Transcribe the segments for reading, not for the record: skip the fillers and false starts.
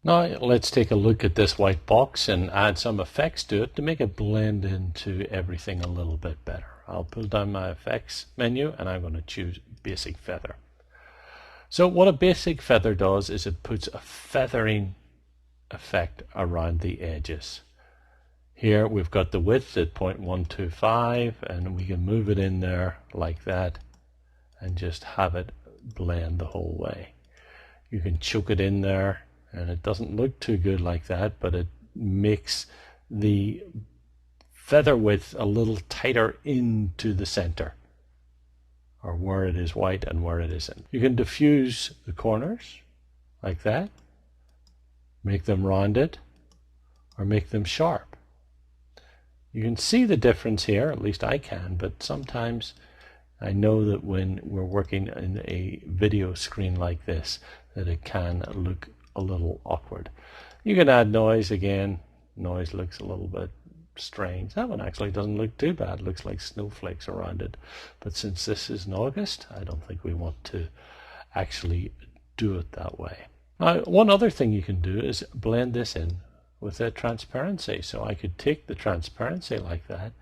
Now let's take a look at this white box and add some effects to it to make it blend into everything a little bit better. I'll pull down my effects menu and I'm going to choose basic feather. So what a basic feather does is it puts a feathering effect around the edges. Here we've got the width at 0.125 and we can move it in there like that and just have it blend the whole way. You can choke it in there and it doesn't look too good like that, but it makes the feather width a little tighter into the center, or where it is white and where it isn't. You can diffuse the corners like that, make them rounded, or make them sharp. You can see the difference here, at least I can, but sometimes I know that when we're working in a video screen like this, that it can look a little awkward. You can add noise again. Noise looks a little bit strange. That one actually doesn't look too bad. It looks like snowflakes around it. But since this is in August, I don't think we want to actually do it that way. Now, one other thing you can do is blend this in with a transparency. So I could take the transparency like that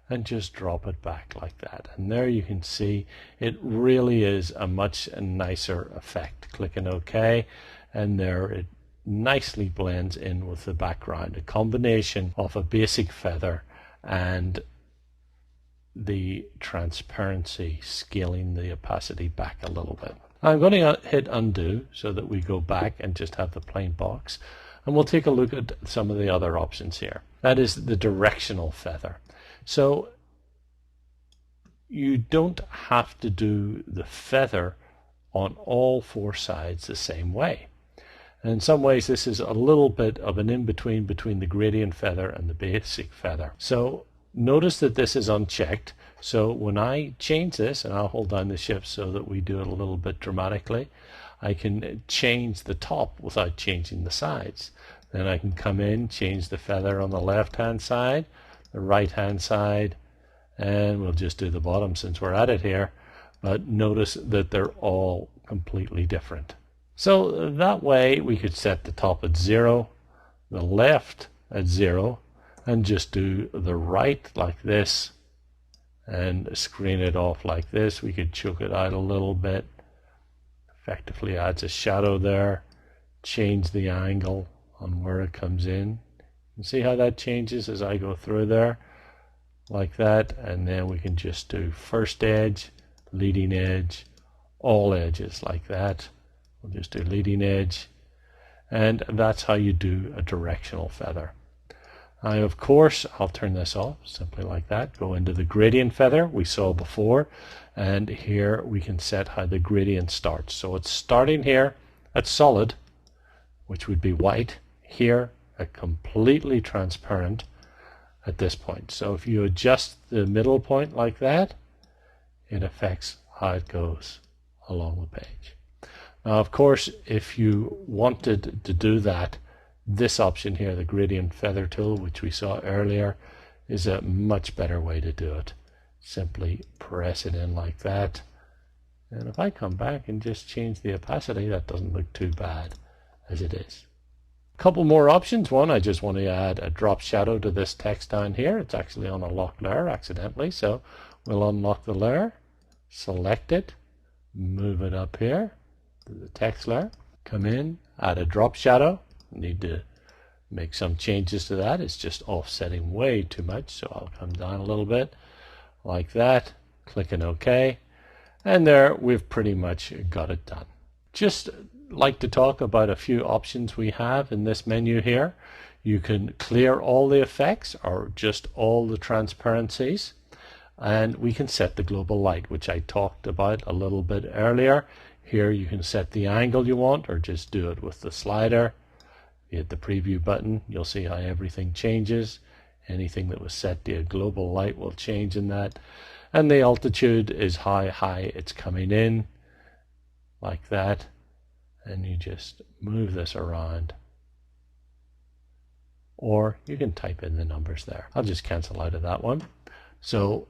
and just drop it back like that. And there you can see it really is a much nicer effect. Clicking OK, and there it nicely blends in with the background. A combination of a basic feather and the transparency, scaling the opacity back a little bit. I'm going to hit undo so that we go back and just have the plain box. And we'll take a look at some of the other options here. That is the directional feather. So you don't have to do the feather on all four sides the same way. And in some ways this is a little bit of an in-between between the gradient feather and the basic feather. So notice that this is unchecked. So when I change this, and I'll hold down the shift so that we do it a little bit dramatically, I can change the top without changing the sides. Then I can come in, change the feather on the left hand side, the right hand side, and we'll just do the bottom since we're at it here. But notice that they're all completely different. So that way we could set the top at 0, the left at 0, and just do the right like this and screen it off like this. We could choke it out a little bit. Effectively adds a shadow there. Change the angle on where it comes in. You see how that changes as I go through there like that, and then we can just do first edge, leading edge, all edges like that. We'll just do leading edge, and that's how you do a directional feather. Now, of course, I'll turn this off simply like that. Go into the gradient feather we saw before, and here we can set how the gradient starts. So it's starting here at solid, which would be white, here at completely transparent at this point. So if you adjust the middle point like that, it affects how it goes along the page. Now, of course, if you wanted to do that, this option here, the gradient feather tool, which we saw earlier, is a much better way to do it. Simply press it in like that. And if I come back and just change the opacity, that doesn't look too bad as it is. A couple more options. One, I just want to add a drop shadow to this text down here. It's actually on a locked layer accidentally, so we'll unlock the layer, select it, move it up here to the text layer, come in, add a drop shadow. Need to make some changes to that. It's just offsetting way too much, so I'll come down a little bit like that, clicking OK, and there we've pretty much got it done. Just like to talk about a few options we have in this menu here. You can clear all the effects or just all the transparencies, and we can set the global light, which I talked about a little bit earlier. Here you can set the angle you want, or just do it with the slider. You hit the preview button, you'll see how everything changes. Anything that was set to a global light will change in that. And the altitude is how high it's coming in, like that. And you just move this around. Or you can type in the numbers there. I'll just cancel out of that one. So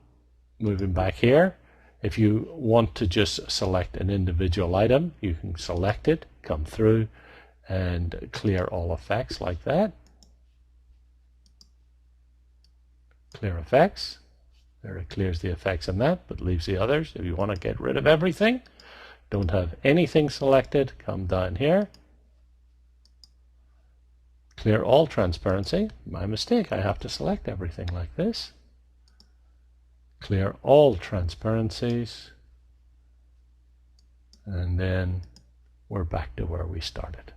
moving back here, if you want to just select an individual item, you can select it, come through, and clear all effects like that. Clear effects. There, it clears the effects in that, but leaves the others. If you want to get rid of everything, don't have anything selected, come down here. Clear all transparency. My mistake, I have to select everything like this. Clear all transparencies. And then we're back to where we started.